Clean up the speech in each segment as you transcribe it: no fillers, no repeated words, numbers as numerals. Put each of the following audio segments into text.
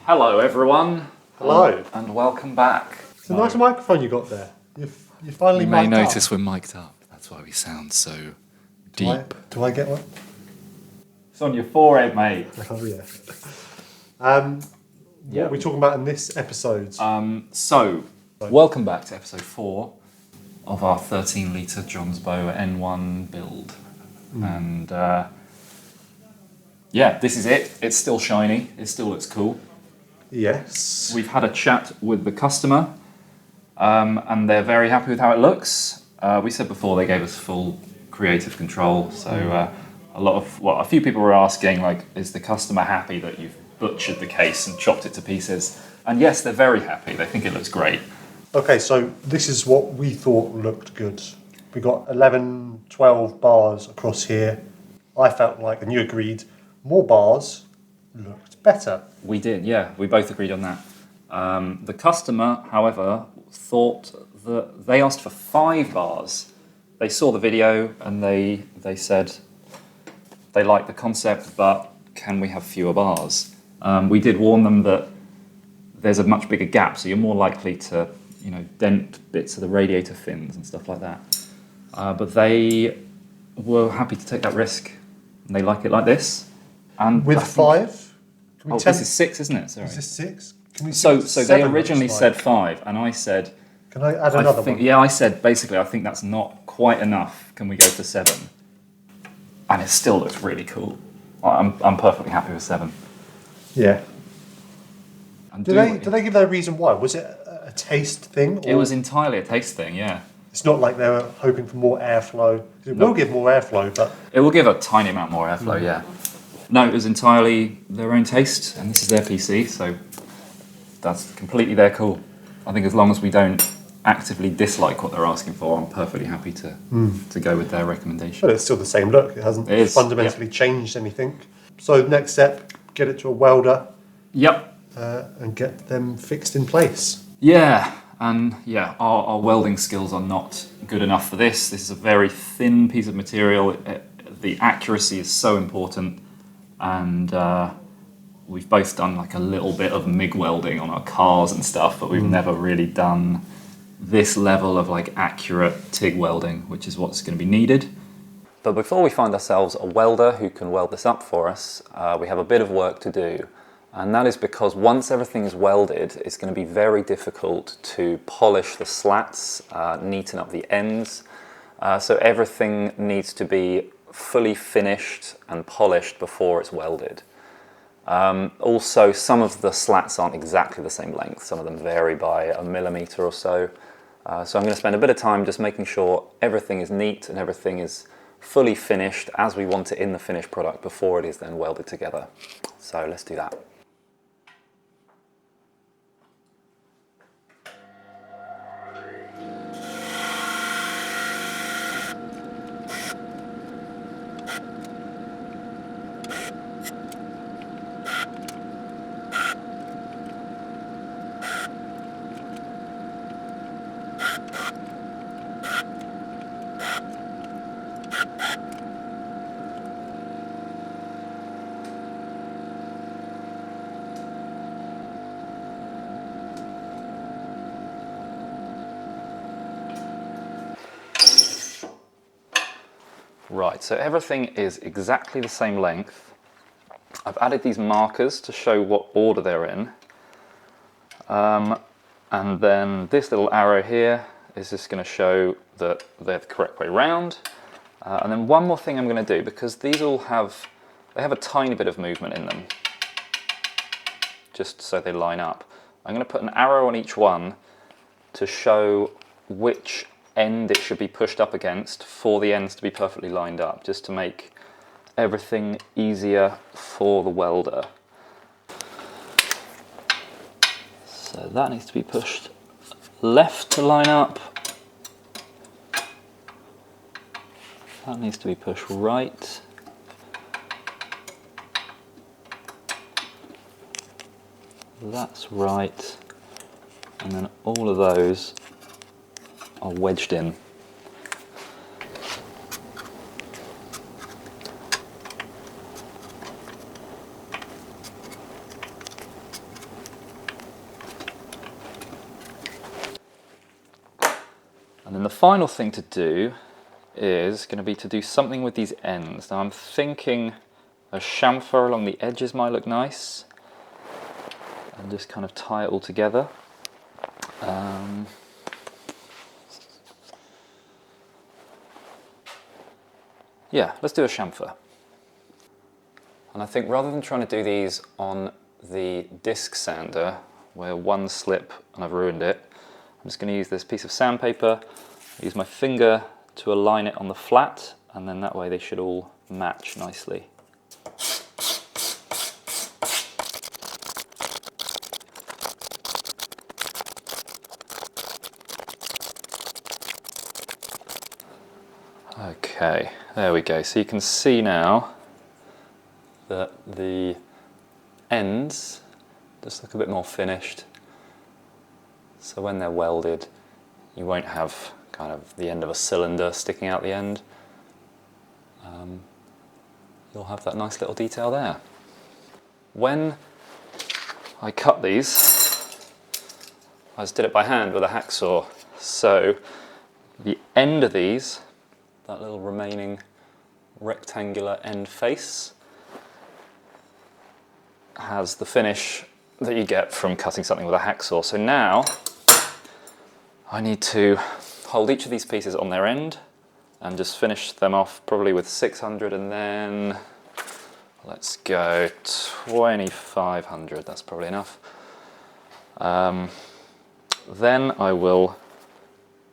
Hello everyone. Hello. And welcome back. It's a nice microphone you got there. You finally You may mic'd up. notice we're mic'd up. That's why we sound so deep. Do I get one? It's on your forehead, mate. Oh yeah. What are we talking about in this episode? Welcome back to episode 4 of our 13 litre Johns Bow N1 build. And this is it. It's still shiny. It still looks cool. Yes. We've had a chat with the customer, and they're very happy with how it looks. We said before they gave us full creative control, so a few people were asking, like, is the customer happy that you've butchered the case and chopped it to pieces? And yes, they're very happy. They think it looks great. Okay, so this is what we thought looked good. We got 11, 12 bars across here. I felt like, and you agreed, more bars looked better. We did, yeah. We both agreed on that. The customer, however, thought that they asked for 5 bars. They saw the video and they said they like the concept, but can we have fewer bars? We did warn them that there's a much bigger gap, so you're more likely to, dent bits of the radiator fins and stuff like that. But they were happy to take that risk, and they like it like this. And with 5? This is 6, isn't it? Sorry. Is this 6? Can we so they originally said 5, and I said... Can I add another one? Yeah, I said, basically, I think that's not quite enough. Can we go for 7? And it still looks really cool. I'm perfectly happy with 7. Yeah. And do they give their reason why? Was it a taste thing? Or? It was entirely a taste thing, yeah. It's not like they were hoping for more airflow. It will give more airflow, but... It will give a tiny amount more airflow, yeah. No, it was entirely their own taste, and this is their PC, so that's completely their call. I think as long as we don't actively dislike what they're asking for, I'm perfectly happy to go with their recommendation. But it's still the same look. It hasn't fundamentally changed anything. So next step, get it to a welder. Yep. And get them fixed in place. Yeah, and our welding skills are not good enough for this. This is a very thin piece of material. The accuracy is so important, and we've both done like a little bit of MIG welding on our cars and stuff, but we've never really done this level of like accurate TIG welding, which is what's going to be needed. But before we find ourselves a welder who can weld this up for us, we have a bit of work to do. And that is because once everything is welded, it's going to be very difficult to polish the slats, neaten up the ends. So everything needs to be fully finished and polished before it's welded. Also, some of the slats aren't exactly the same length. Some of them vary by a millimetre or so. So I'm going to spend a bit of time just making sure everything is neat and everything is fully finished as we want it in the finished product before it is then welded together. So let's do that. Right, so everything is exactly the same length. I've added these markers to show what order they're in. And then this little arrow here is just going to show that they're the correct way round. And then one more thing I'm going to do, because these all have a tiny bit of movement in them, just so they line up. I'm going to put an arrow on each one to show which end it should be pushed up against for the ends to be perfectly lined up, just to make everything easier for the welder. So that needs to be pushed left to line up. That needs to be pushed right. That's right. And then all of those are wedged in. And then the final thing to do is going to be to do something with these ends. Now I'm thinking a chamfer along the edges might look nice, and just kind of tie it all together. Yeah, let's do a chamfer. And I think rather than trying to do these on the disc sander, where one slip and I've ruined it, I'm just going to use this piece of sandpaper, use my finger to align it on the flat, and then that way they should all match nicely. Okay, there we go. So you can see now that the ends just look a bit more finished. So when they're welded, you won't have kind of the end of a cylinder sticking out the end. You'll have that nice little detail there. When I cut these, I just did it by hand with a hacksaw. So the end of these, that little remaining rectangular end face, has the finish that you get from cutting something with a hacksaw. So now I need to hold each of these pieces on their end and just finish them off probably with 600, and then let's go 2500, that's probably enough. Then I will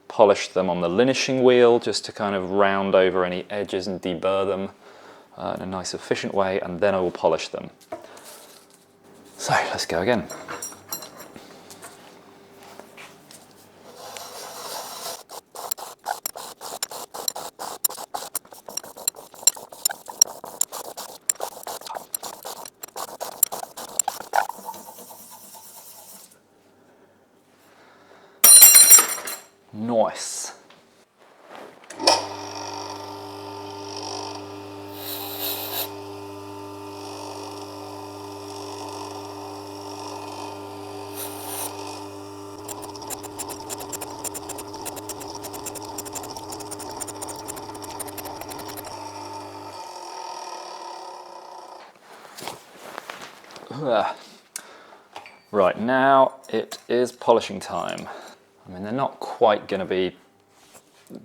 polish them on the linishing wheel just to kind of round over any edges and deburr them in a nice efficient way, and then I will polish them. So let's go again. Nice. Right, now it is polishing time. I mean, they're not quite going to be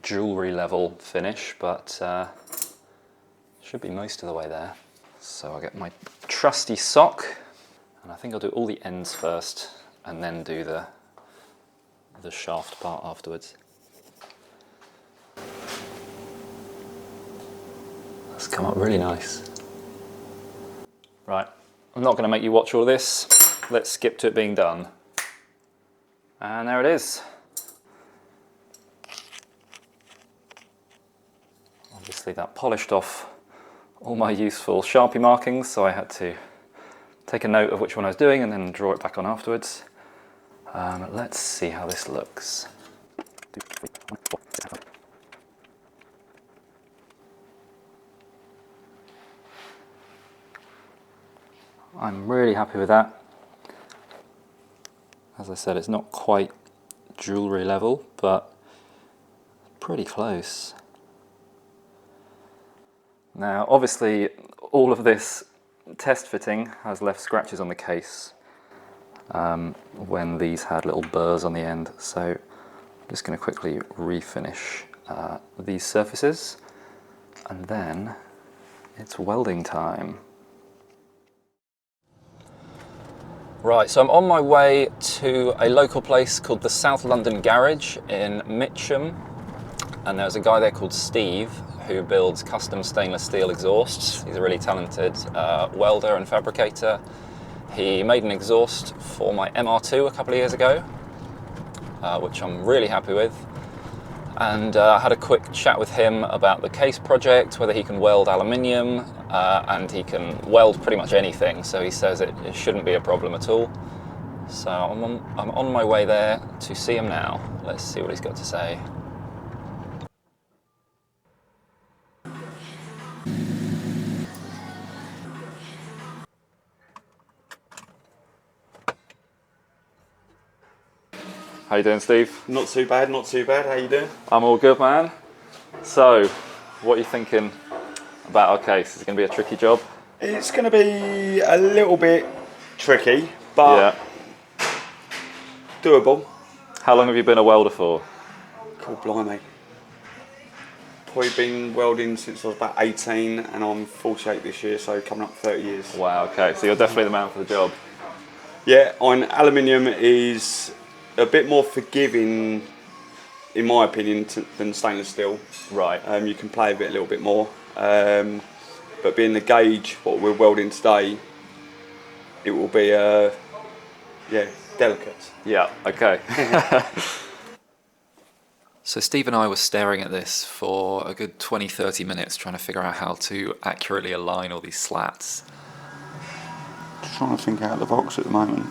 jewellery level finish, but should be most of the way there. So I'll get my trusty sock, and I think I'll do all the ends first and then do the shaft part afterwards. That's come up really nice. Right, I'm not going to make you watch all this. Let's skip to it being done. And there it is. Obviously that polished off all my useful Sharpie markings, so I had to take a note of which one I was doing and then draw it back on afterwards. Let's see how this looks. I'm really happy with that. As I said, it's not quite jewellery level, but pretty close. Now, obviously, all of this test fitting has left scratches on the case when these had little burrs on the end. So I'm just going to quickly refinish these surfaces, and then it's welding time. Right, so I'm on my way to a local place called the South London Garage in Mitcham, and there's a guy there called Steve who builds custom stainless steel exhausts. He's a really talented welder and fabricator. He made an exhaust for my MR2 a couple of years ago, which I'm really happy with. And I had a quick chat with him about the case project, whether he can weld aluminium, and he can weld pretty much anything. So he says it shouldn't be a problem at all. So I'm on my way there to see him now. Let's see what he's got to say. How you doing, Steve? Not too bad, not too bad. How you doing? I'm all good, man. So, what are you thinking about our case? Is it going to be a tricky job? It's going to be a little bit tricky, but doable. How long have you been a welder for? Cool, blimey. Probably been welding since I was about 18, and I'm 48 this year, so coming up 30 years. Wow, okay, so you're definitely the man for the job. Yeah, on aluminium is a bit more forgiving, in my opinion, than stainless steel. Right. You can play with it a little bit more. But being the gauge, what we're welding today, it will be, delicate. Yeah, okay. So Steve and I were staring at this for a good 20-30 minutes trying to figure out how to accurately align all these slats. Just trying to think out of the box at the moment.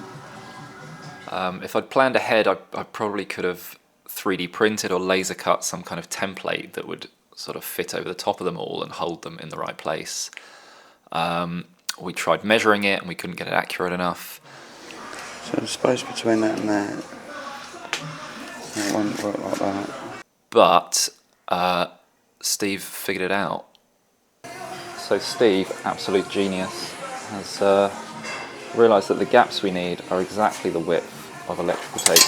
If I'd planned ahead, I probably could have 3D printed or laser cut some kind of template that would sort of fit over the top of them all and hold them in the right place. We tried measuring it and we couldn't get it accurate enough. So the space between that and that, it won't work like that. But Steve figured it out. So Steve, absolute genius, has realised that the gaps we need are exactly the width of electrical tape.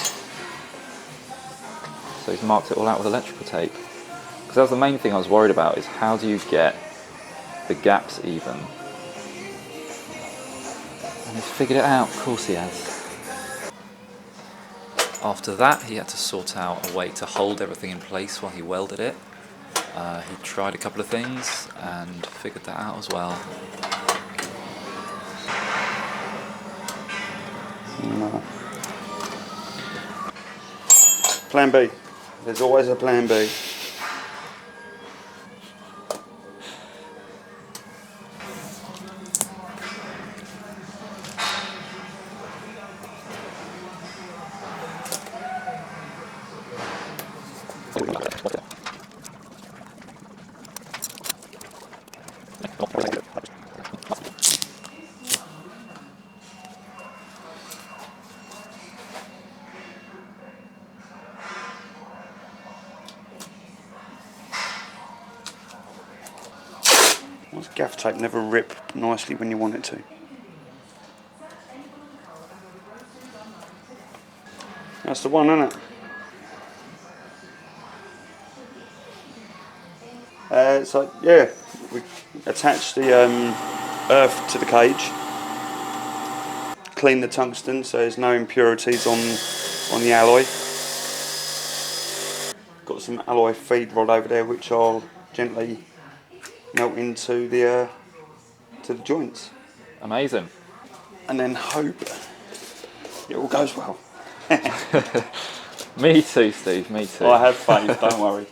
So he's marked it all out with electrical tape. Because that was the main thing I was worried about, is how do you get the gaps even? And he's figured it out, of course he has. After that, he had to sort out a way to hold everything in place while he welded it. He tried a couple of things and figured that out as well. No. Plan B. There's always a plan B. Why does gaff tape never rip nicely when you want it to? That's the one, isn't it? So yeah, we attach the earth to the cage, clean the tungsten so there's no impurities on the alloy. Got some alloy feed rod over there which I'll gently melt into the joints. Amazing. And then hope it all goes well. Me too, Steve, me too. I have faith, don't worry.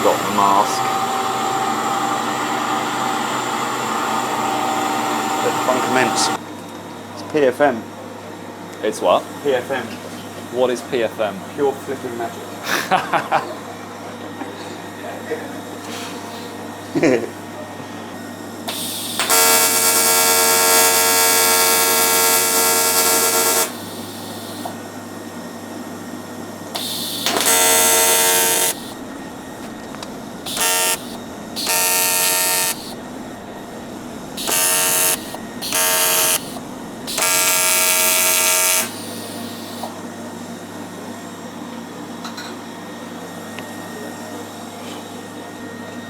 Got the mask. Let the fun commence. It's PFM. It's what? PFM. What is PFM? Pure flipping magic.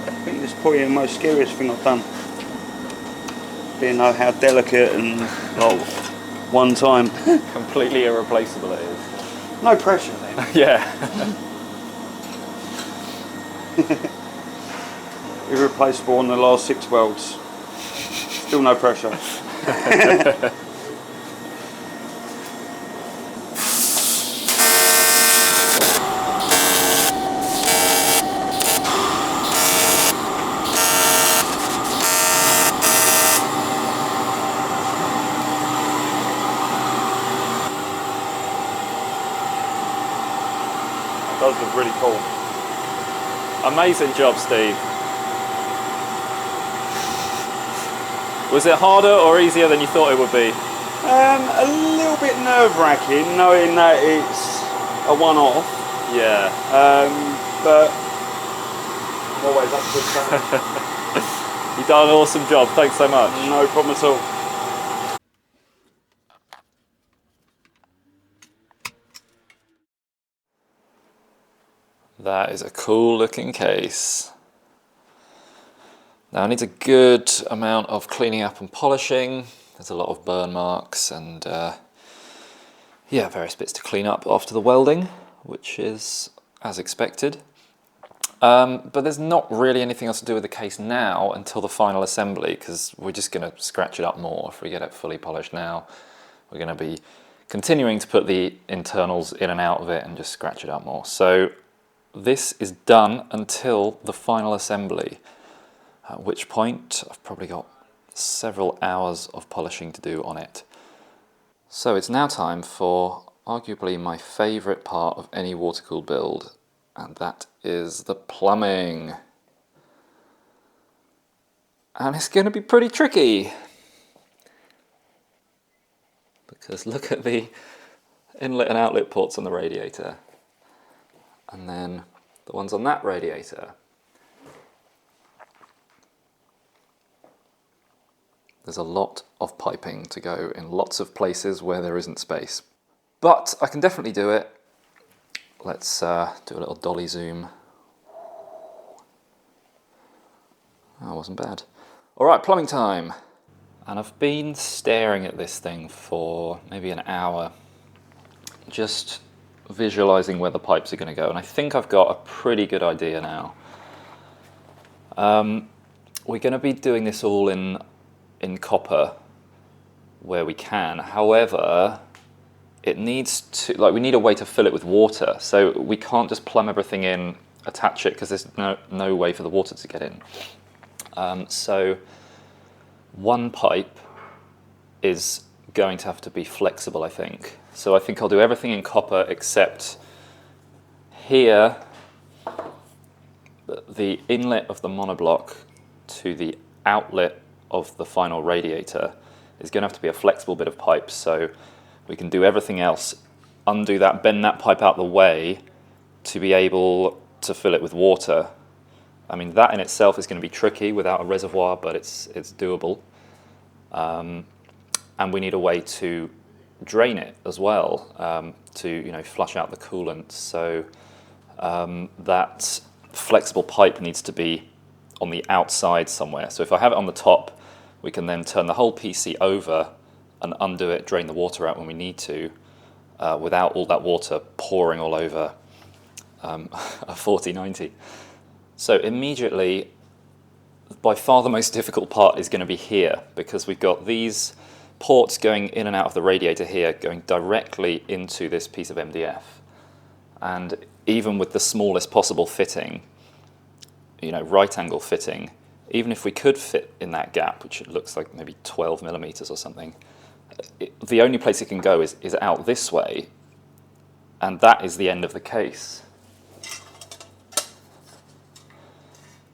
I think this is probably the most scariest thing I've done. Being know how delicate and one time. Completely irreplaceable it is. No pressure then. Yeah. Irreplaceable on the last 6 welds. Still no pressure. Does look really cool. Amazing job, Steve. Was it harder or easier than you thought it would be? A little bit nerve-wracking, knowing that it's a one-off. Yeah. But always up to the challenge. You've done an awesome job. Thanks so much. No problem at all. That is a cool looking case. Now it needs a good amount of cleaning up and polishing. There's a lot of burn marks and yeah, various bits to clean up after the welding, which is as expected. But there's not really anything else to do with the case now until the final assembly, because we're just going to scratch it up more. If we get it fully polished now, we're going to be continuing to put the internals in and out of it and just scratch it up more. So this is done until the final assembly, at which point I've probably got several hours of polishing to do on it. So it's now time for arguably my favourite part of any water-cooled build, and that is the plumbing. And it's going to be pretty tricky, because look at the inlet and outlet ports on the radiator, and then the ones on that radiator. There's a lot of piping to go in lots of places where there isn't space. But I can definitely do it. Let's do a little dolly zoom. That wasn't bad. All right, plumbing time. And I've been staring at this thing for maybe an hour, just visualizing where the pipes are going to go. And I think I've got a pretty good idea now. We're going to be doing this all in copper where we can. However, it needs to, we need a way to fill it with water. So we can't just plumb everything in, attach it, because there's no way for the water to get in. So one pipe is going to have to be flexible, I think. So I think I'll do everything in copper except here, the inlet of the monoblock to the outlet of the final radiator is going to have to be a flexible bit of pipe, so we can do everything else, undo that, bend that pipe out the way to be able to fill it with water. I mean, that in itself is going to be tricky without a reservoir, but it's doable. And we need a way to drain it as well, to flush out the coolant. So that flexible pipe needs to be on the outside somewhere. So if I have it on the top, we can then turn the whole PC over and undo it, drain the water out when we need to, without all that water pouring all over a 4090. So immediately, by far the most difficult part is going to be here, because we've got these ports going in and out of the radiator here, going directly into this piece of MDF. And even with the smallest possible fitting, right angle fitting, even if we could fit in that gap, which it looks like maybe 12 millimeters or something, the only place it can go is out this way, and that is the end of the case.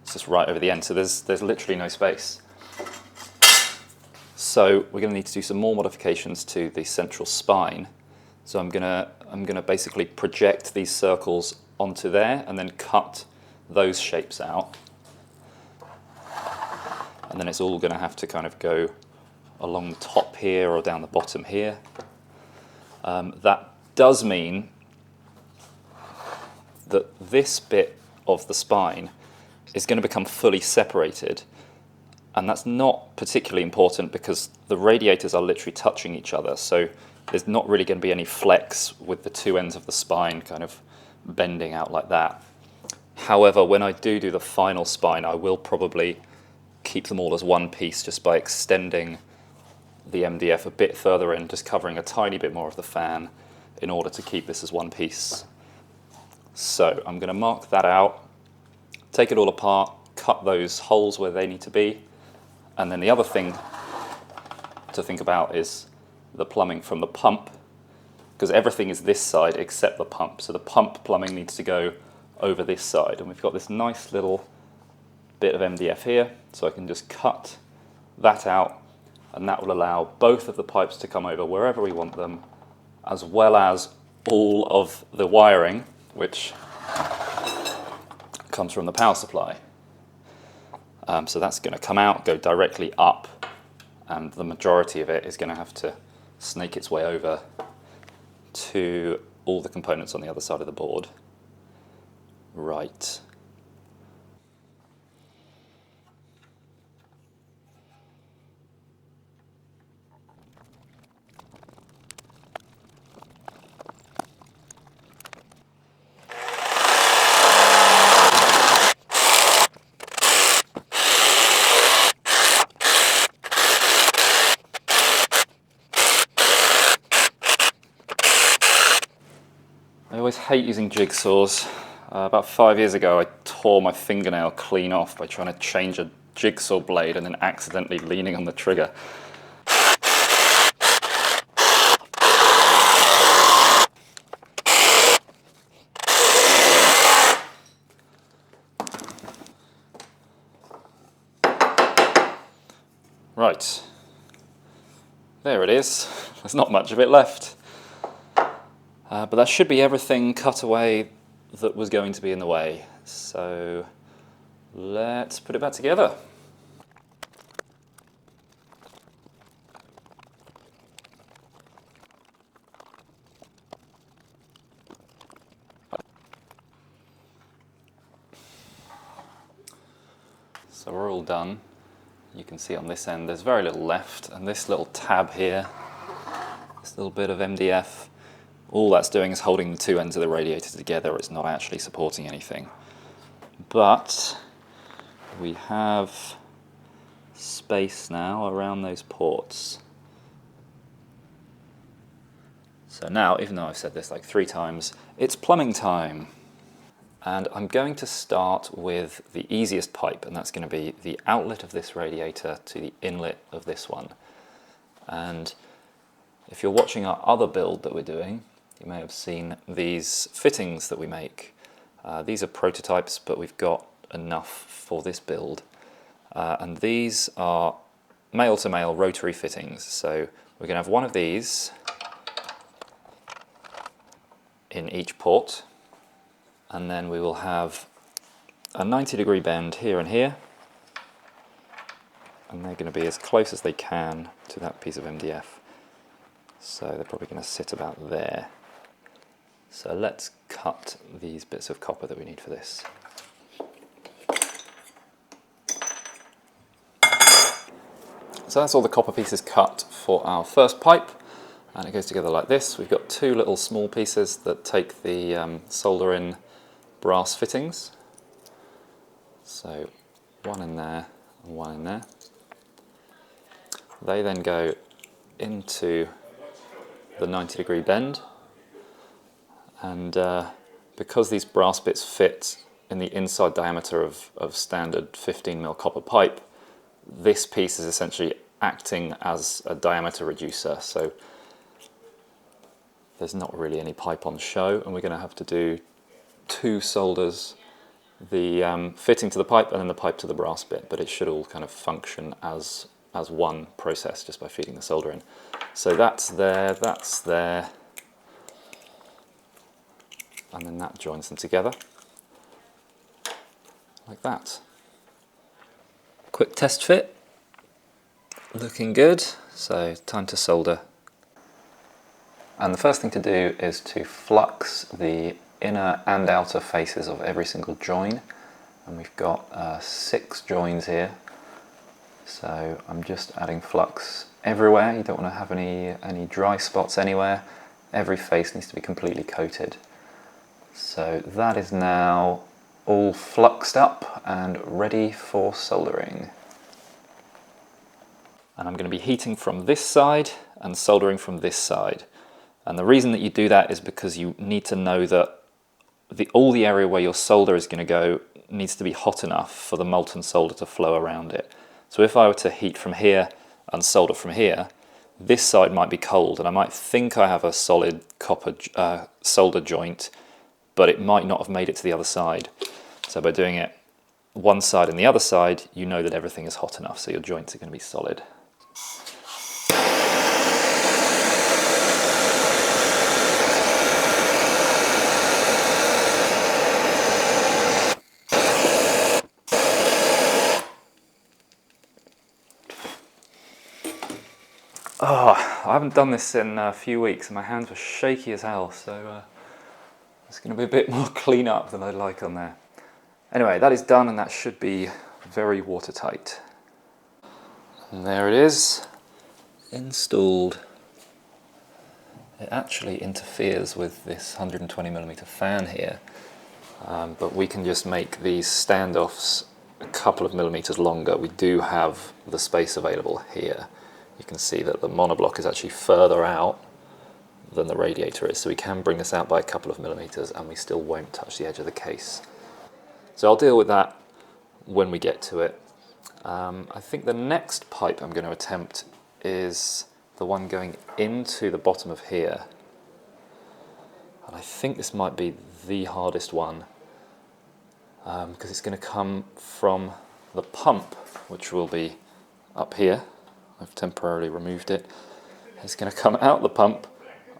It's just right over the end, so there's literally no space. So we're going to need to do some more modifications to the central spine. So I'm gonna basically project these circles onto there and then cut those shapes out. And then it's all going to have to kind of go along the top here or down the bottom here. That does mean that this bit of the spine is going to become fully separated, and that's not particularly important because the radiators are literally touching each other, so there's not really going to be any flex with the two ends of the spine kind of bending out like that. However, when I do the final spine, I will probably keep them all as one piece just by extending the MDF a bit further in, just covering a tiny bit more of the fan in order to keep this as one piece. So I'm going to mark that out, take it all apart, cut those holes where they need to be, and then the other thing to think about is the plumbing from the pump, because everything is this side except the pump. So the pump plumbing needs to go over this side, and we've got this nice little bit of MDF here, so I can just cut that out and that will allow both of the pipes to come over wherever we want them, as well as all of the wiring, which comes from the power supply. So that's going to come out, go directly up, and the majority of it is going to have to snake its way over to all the components on the other side of the board. Right. I always hate using jigsaws. About 5 years ago, I tore my fingernail clean off by trying to change a jigsaw blade and then accidentally leaning on the trigger. Right, there it is. There's not much of it left. But that should be everything cut away that was going to be in the way. So let's put it back together. So we're all done. You can see on this end there's very little left, and this little tab here, this little bit of MDF, all that's doing is holding the two ends of the radiator together. It's not actually supporting anything. But we have space now around those ports. So now, even though I've said this like 3 times, it's plumbing time. And I'm going to start with the easiest pipe, and that's going to be the outlet of this radiator to the inlet of this one. And if you're watching our other build that we're doing, you may have seen these fittings that we make. These are prototypes, but we've got enough for this build. And these are male-to-male rotary fittings. So we're going to have one of these in each port, and then we will have a 90-degree bend here and here, and they're going to be as close as they can to that piece of MDF. So they're probably going to sit about there. So let's cut these bits of copper that we need for this. So that's all the copper pieces cut for our first pipe, and it goes together like this. We've got 2 little small pieces that take the solder-in brass fittings. So one in there and one in there. They then go into the 90-degree bend, and because these brass bits fit in the inside diameter of standard 15mm copper pipe, this piece is essentially acting as a diameter reducer, so there's not really any pipe on show, and we're going to have to do 2 solders, the fitting to the pipe and then the pipe to the brass bit, but it should all kind of function as one process just by feeding the solder in. So that's there, and then that joins them together like that. Quick test fit, looking good, so time to solder. And the first thing to do is to flux the inner and outer faces of every single join, and we've got 6 joins here, so I'm just adding flux everywhere. You don't want to have any dry spots anywhere. Every face needs to be completely coated. So that is now all fluxed up and ready for soldering. And I'm going to be heating from this side and soldering from this side. And the reason that you do that is because you need to know that all the area where your solder is going to go needs to be hot enough for the molten solder to flow around it. So if I were to heat from here and solder from here, this side might be cold, and I might think I have a solid copper solder joint, but it might not have made it to the other side. So by doing it one side and the other side, you know that everything is hot enough, so your joints are going to be solid. Oh, I haven't done this in a few weeks and my hands were shaky as hell, so it's going to be a bit more clean up than I'd like on there. Anyway, that is done and that should be very watertight. And there it is, installed. It actually interferes with this 120mm fan here, but we can just make these standoffs a couple of millimeters longer. We do have the space available here. You can see that the monoblock is actually further out than the radiator is, so we can bring this out by a couple of millimeters and we still won't touch the edge of the case. So I'll deal with that when we get to it. I think the next pipe I'm going to attempt is the one going into the bottom of here. And I think this might be the hardest one because it's going to come from the pump, which will be up here. I've temporarily removed it. It's going to come out the pump,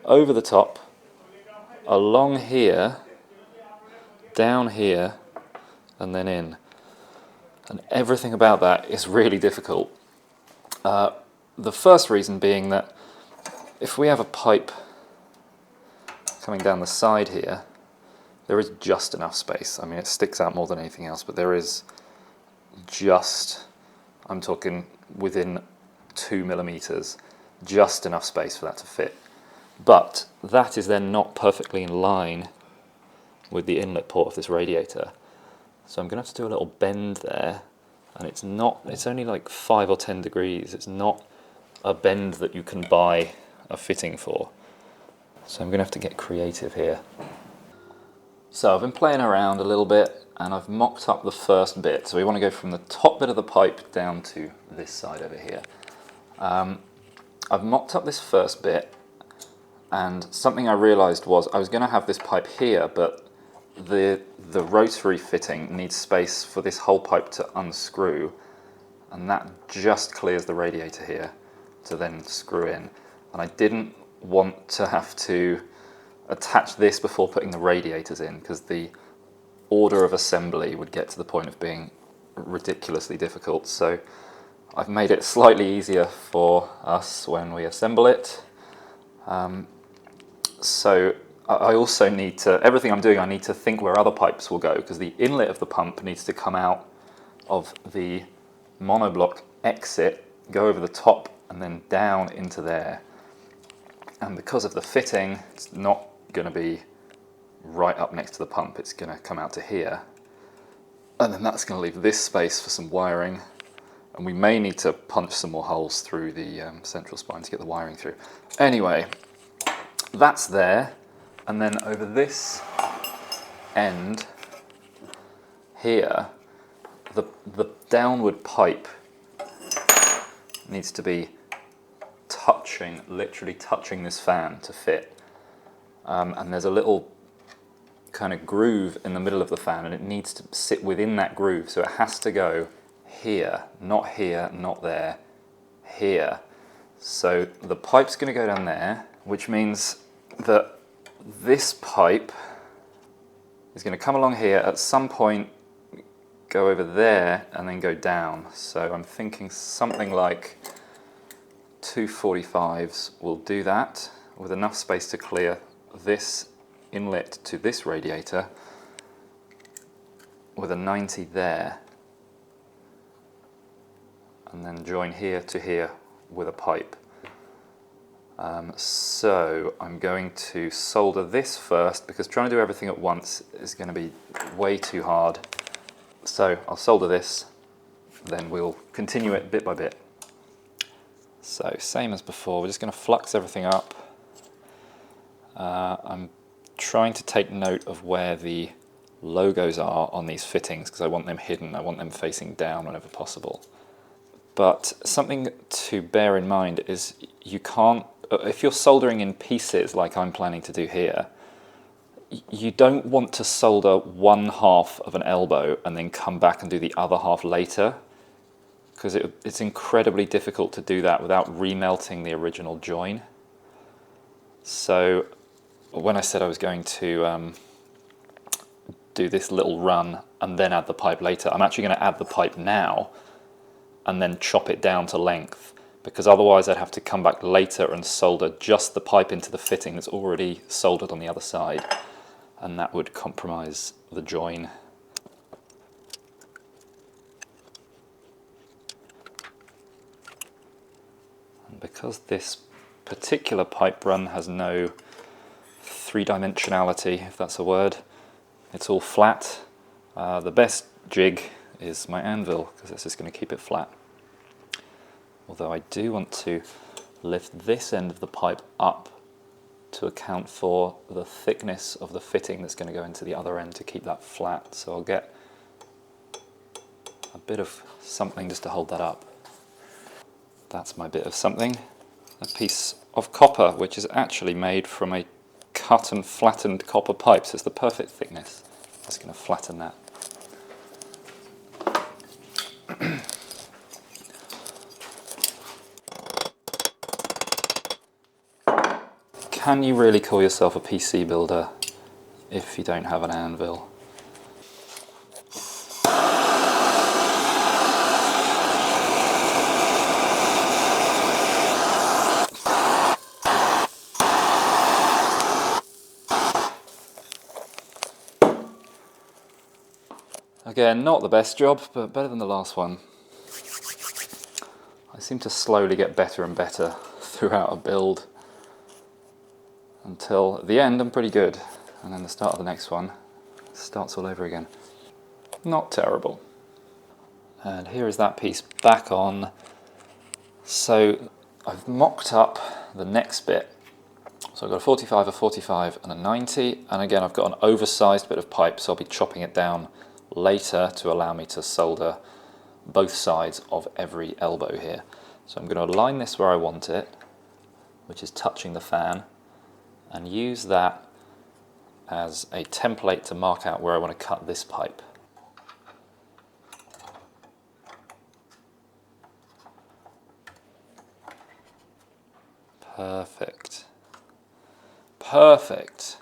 over the top, along here, down here, and then in. And everything about that is really difficult. The first reason being that if we have a pipe coming down the side here, there is just enough space. I mean, it sticks out more than anything else, but there is just, I'm talking within 2mm, just enough space for that to fit. But that is then not perfectly in line with the inlet port of this radiator. So I'm going to have to do a little bend there, and it's only like 5 or 10 degrees. It's not a bend that you can buy a fitting for. So I'm going to have to get creative here. So I've been playing around a little bit and I've mocked up the first bit. So we want to go from the top bit of the pipe down to this side over here. I've mocked up this first bit, and something I realised was I was going to have this pipe here, but the rotary fitting needs space for this whole pipe to unscrew, and that just clears the radiator here to then screw in. And I didn't want to have to attach this before putting the radiators in, because the order of assembly would get to the point of being ridiculously difficult. So I've made it slightly easier for us when we assemble it. So I also need to, everything I'm doing, I need to think where other pipes will go, because the inlet of the pump needs to come out of the monoblock exit, go over the top and then down into there. And because of the fitting, it's not going to be right up next to the pump, it's going to come out to here. And then that's going to leave this space for some wiring. And we may need to punch some more holes through the central spine to get the wiring through. Anyway, that's there. And then over this end here, the downward pipe needs to be touching, literally touching this fan to fit. And there's a little kind of groove in the middle of the fan, and it needs to sit within that groove. So it has to go here, not there, here. So the pipe's going to go down there, which means that this pipe is going to come along here at some point, go over there, and then go down. So I'm thinking something like 245s will do that, with enough space to clear this inlet to this radiator, with a 90 there, and then join here to here with a pipe. So I'm going to solder this first, because trying to do everything at once is going to be way too hard. So I'll solder this, then we'll continue it bit by bit. So same as before, we're just going to flux everything up. I'm trying to take note of where the logos are on these fittings, because I want them hidden, I want them facing down whenever possible. But something to bear in mind is you can't, if you're soldering in pieces like I'm planning to do here, you don't want to solder one half of an elbow and then come back and do the other half later, because it's incredibly difficult to do that without remelting the original join. So when I said I was going to do this little run and then add the pipe later, I'm actually going to add the pipe now and then chop it down to length, because otherwise I'd have to come back later and solder just the pipe into the fitting that's already soldered on the other side, and that would compromise the join. And because this particular pipe run has no three-dimensionality, if that's a word, it's all flat, the best jig is my anvil, because it's just going to keep it flat. Although I do want to lift this end of the pipe up to account for the thickness of the fitting that's going to go into the other end to keep that flat. So I'll get a bit of something just to hold that up. That's my bit of something. A piece of copper, which is actually made from a cut and flattened copper pipe, so it's the perfect thickness. Just going to flatten that. Can you really call yourself a PC builder if you don't have an anvil? Again, not the best job, but better than the last one. I seem to slowly get better and better throughout a build, until at the end I'm pretty good, and then the start of the next one starts all over again. Not terrible. And here is that piece back on. So I've mocked up the next bit. So I've got a 45, a 45 and a 90, and again I've got an oversized bit of pipe, so I'll be chopping it down later to allow me to solder both sides of every elbow here. So I'm going to align this where I want it, which is touching the fan, and use that as a template to mark out where I want to cut this pipe. Perfect. Perfect.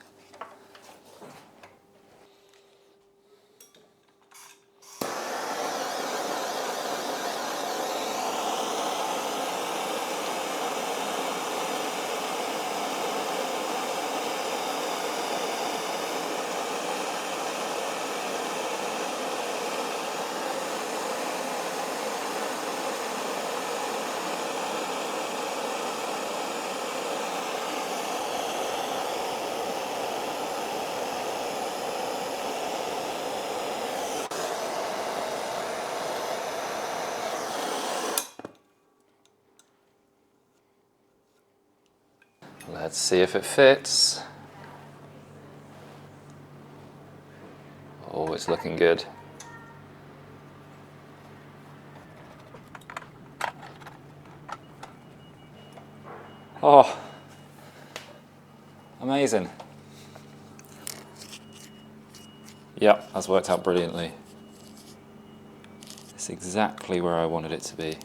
Let's see if it fits. Oh, it's looking good. Oh, amazing. Yep, that's worked out brilliantly. It's exactly where I wanted it to be.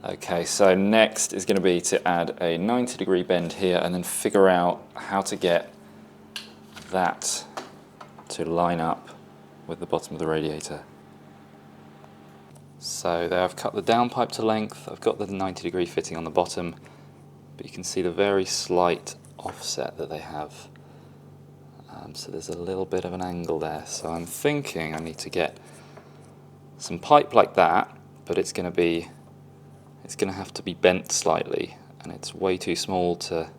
Okay, so next is going to be to add a 90-degree bend here and then figure out how to get that to line up with the bottom of the radiator. So there I've cut the downpipe to length, I've got the 90-degree fitting on the bottom, but you can see the very slight offset that they have. So there's a little bit of an angle there, so I'm thinking I need to get some pipe like that, but it's going to have to be bent slightly, and it's way too small to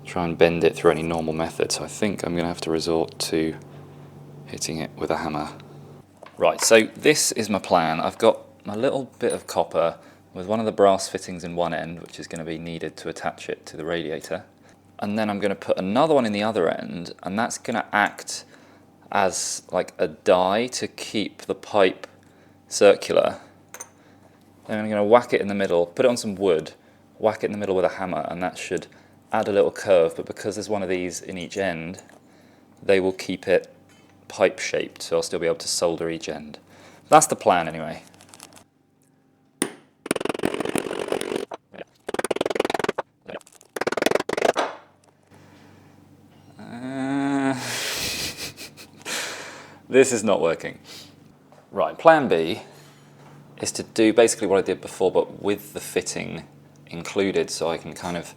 try and bend it through any normal method, so I think I'm going to have to resort to hitting it with a hammer. Right, so this is my plan. I've got my little bit of copper with one of the brass fittings in one end, which is going to be needed to attach it to the radiator. And then I'm going to put another one in the other end, and that's going to act as like a die to keep the pipe circular. Then I'm going to whack it in the middle, put it on some wood, whack it in the middle with a hammer, and that should add a little curve, but because there's one of these in each end, they will keep it pipe shaped, so I'll still be able to solder each end. That's the plan anyway. This is not working. Right, plan B is to do basically what I did before, but with the fitting included, so I can kind of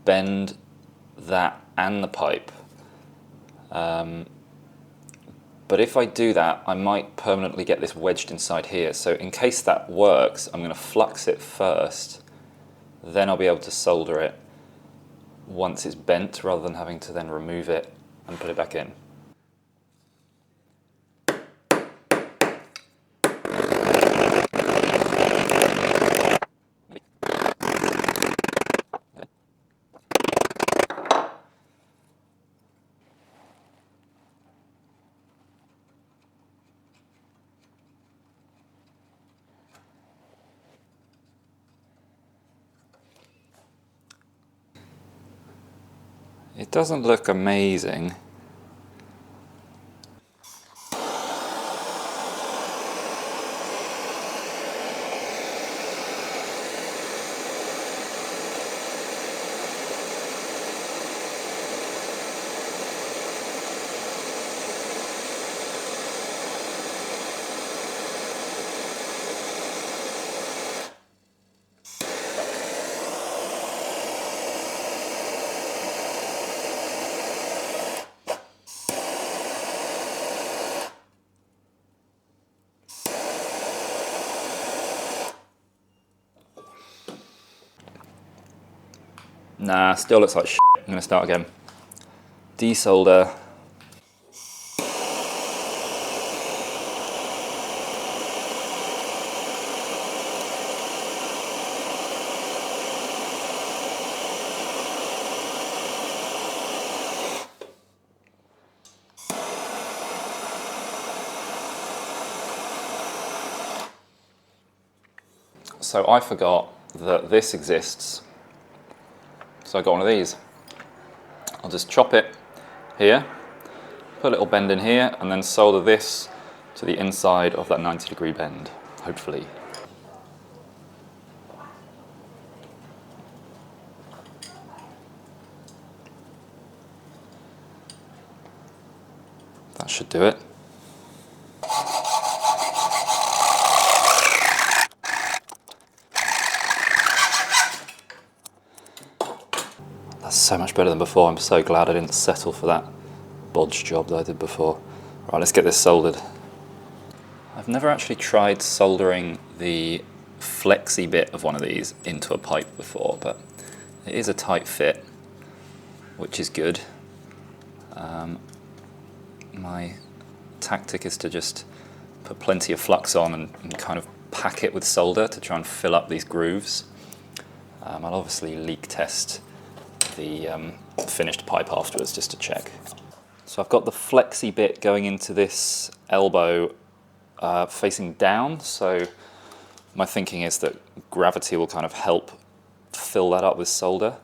bend that and the pipe. But if I do that, I might permanently get this wedged inside here. So in case that works, I'm going to flux it first, then I'll be able to solder it once it's bent, rather than having to then remove it and put it back in. It doesn't look amazing. Nah, still looks like shit. I'm going to start again. Desolder. So I forgot that this exists. So I got one of these. I'll just chop it here, put a little bend in here, and then solder this to the inside of that 90-degree bend, hopefully. That should do it. That's so much better than before. I'm so glad I didn't settle for that bodge job that I did before. Right, let's get this soldered. I've never actually tried soldering the flexi bit of one of these into a pipe before, but it is a tight fit, which is good. My tactic is to just put plenty of flux on and kind of pack it with solder to try and fill up these grooves. I'll obviously leak test the finished pipe afterwards just to check. So I've got the flexi bit going into this elbow facing down, so my thinking is that gravity will kind of help fill that up with solder.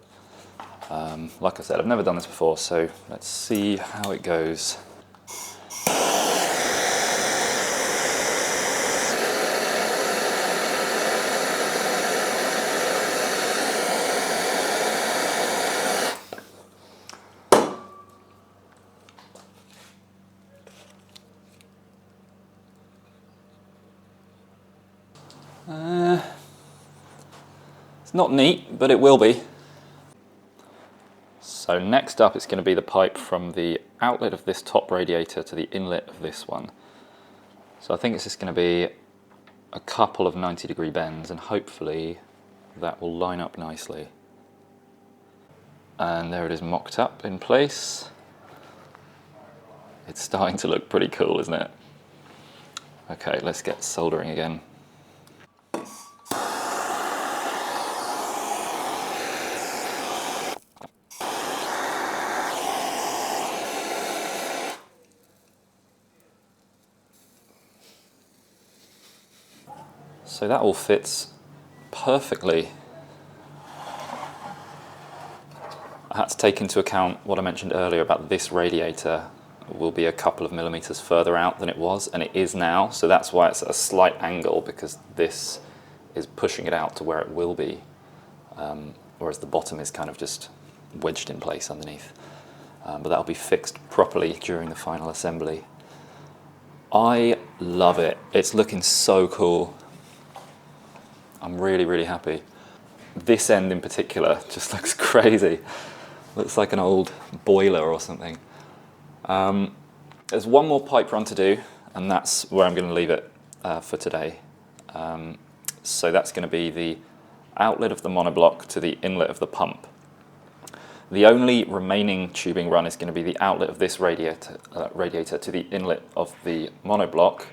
Like I said, I've never done this before, so let's see how it goes. It's not neat, but it will be. So next up, it's going to be the pipe from the outlet of this top radiator to the inlet of this one. So I think it's just going to be a couple of 90-degree bends, and hopefully that will line up nicely. And there it is, mocked up in place. It's starting to look pretty cool, isn't it? Okay, let's get soldering again. So that all fits perfectly. I had to take into account what I mentioned earlier about this radiator will be a couple of millimeters further out than it was, and it is now, so that's why it's at a slight angle, because this is pushing it out to where it will be, whereas the bottom is kind of just wedged in place underneath. But that'll be fixed properly during the final assembly. I love it. It's looking so cool. I'm really, really happy. This end in particular just looks crazy. Looks like an old boiler or something. There's one more pipe run to do, and that's where I'm going to leave it for today. So that's going to be the outlet of the monoblock to the inlet of the pump. The only remaining tubing run is going to be the outlet of this radiator to the inlet of the monoblock.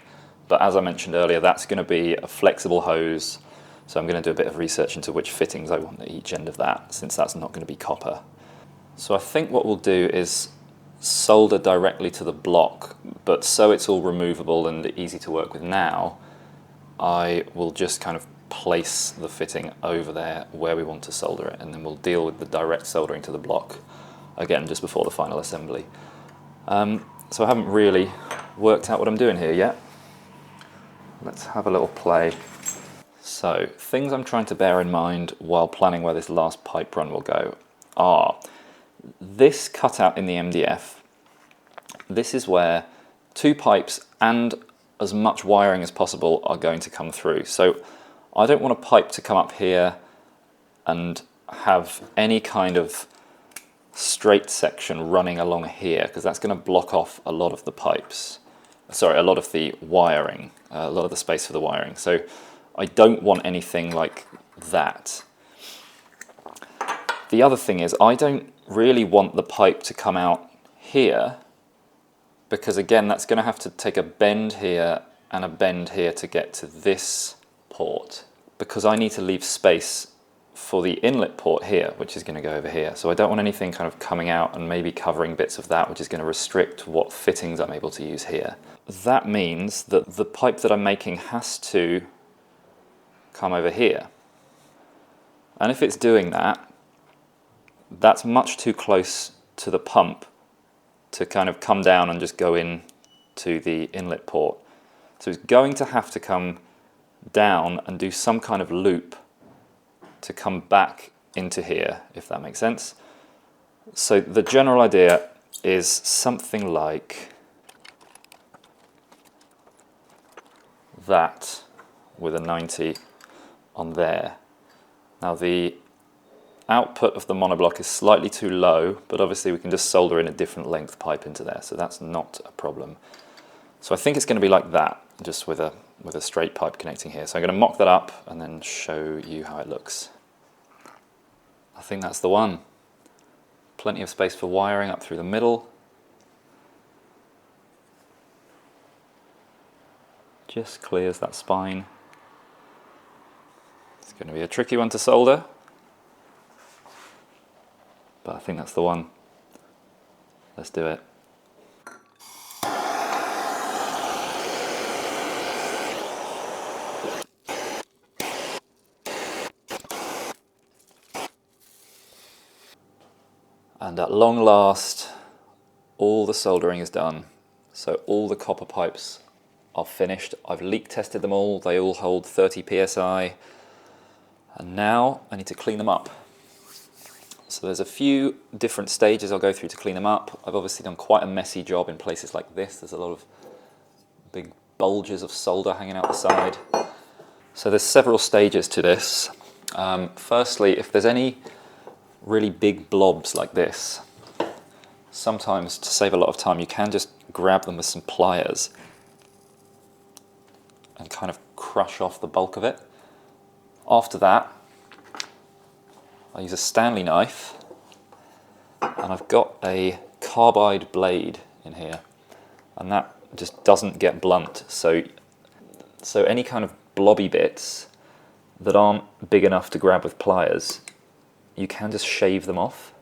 But as I mentioned earlier, that's going to be a flexible hose. So I'm going to do a bit of research into which fittings I want at each end of that, since that's not going to be copper. So I think what we'll do is solder directly to the block, but so it's all removable and easy to work with now, I will just kind of place the fitting over there where we want to solder it, and then we'll deal with the direct soldering to the block again just before the final assembly. So I haven't really worked out what I'm doing here yet. Let's have a little play. So things I'm trying to bear in mind while planning where this last pipe run will go are this cutout in the MDF. This is where 2 pipes and as much wiring as possible are going to come through. So I don't want a pipe to come up here and have any kind of straight section running along here, because that's going to block off a lot of the pipes. Sorry, a lot of the wiring, a lot of the space for the wiring. So I don't want anything like that. The other thing is I don't really want the pipe to come out here, because again that's going to have to take a bend here and a bend here to get to this port, because I need to leave space for the inlet port here, which is going to go over here. So I don't want anything kind of coming out and maybe covering bits of that, which is going to restrict what fittings I'm able to use here. That means that the pipe that I'm making has to come over here. And if it's doing that, that's much too close to the pump to kind of come down and just go in to the inlet port. So it's going to have to come down and do some kind of loop to come back into here, if that makes sense. So the general idea is something like that with a 90 on there. Now the output of the monoblock is slightly too low, but obviously we can just solder in a different length pipe into there, so that's not a problem. So I think it's going to be like that, just with a straight pipe connecting here. So I'm going to mock that up and then show you how it looks. I think that's the one. Plenty of space for wiring up through the middle. Just clears that spine. It's going to be a tricky one to solder, but I think that's the one. Let's do it. And at long last, all the soldering is done. So all the copper pipes are finished. I've leak tested them all. They all hold 30 psi. And now I need to clean them up. So there's a few different stages I'll go through to clean them up. I've obviously done quite a messy job in places like this. There's a lot of big bulges of solder hanging out the side. So there's several stages to this. Firstly, if there's any really big blobs like this, sometimes to save a lot of time you can just grab them with some pliers and kind of crush off the bulk of it. After that, I use a Stanley knife, and I've got a carbide blade in here, and that just doesn't get blunt. So any kind of blobby bits that aren't big enough to grab with pliers, you can just shave them off.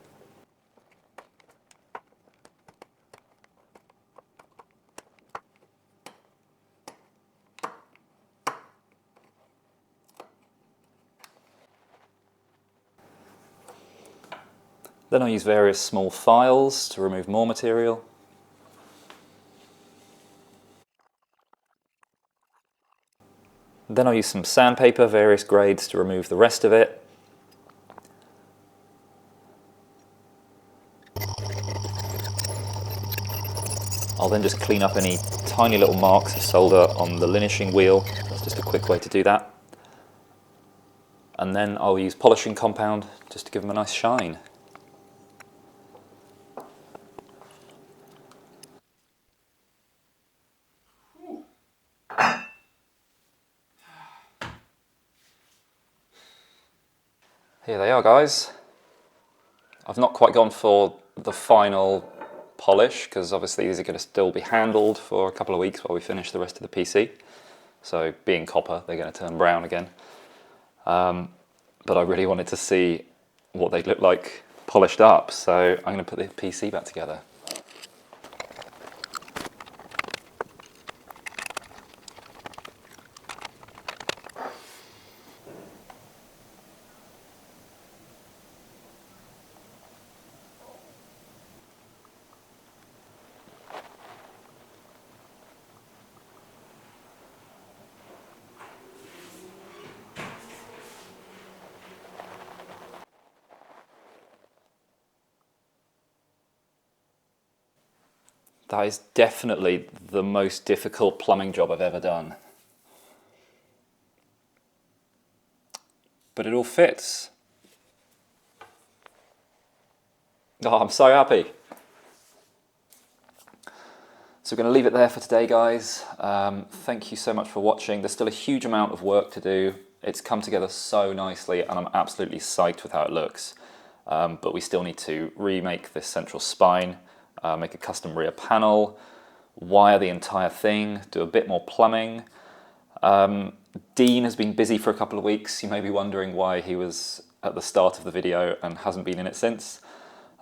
Then I'll use various small files to remove more material. Then I'll use some sandpaper, various grades, to remove the rest of it. I'll then just clean up any tiny little marks of solder on the linishing wheel. That's just a quick way to do that. and then I'll use polishing compound just to give them a nice shine. Here they are, guys. I've not quite gone for the final polish because obviously these are going to still be handled for a couple of weeks while we finish the rest of the PC. So being copper, they're going to turn brown again. But I really wanted to see what they'd look like polished up, so I'm going to put the PC back together. That is definitely the most difficult plumbing job I've ever done. But it all fits. Oh, I'm so happy. So we're going to leave it there for today, guys. Thank you so much for watching. There's still a huge amount of work to do. It's come together so nicely and I'm absolutely psyched with how it looks. But we still need to remake this central spine, make a custom rear panel, wire the entire thing, do a bit more plumbing. Dean has been busy for a couple of weeks. You may be wondering why he was at the start of the video and hasn't been in it since.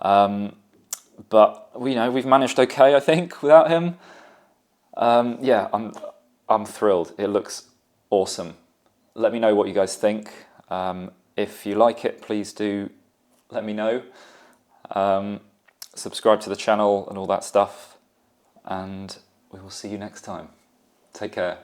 But we've managed okay, I think, without him. Yeah, I'm thrilled. It looks awesome. Let me know what you guys think. If you like it, please do let me know. Subscribe to the channel and all that stuff. And we will see you next time. Take care.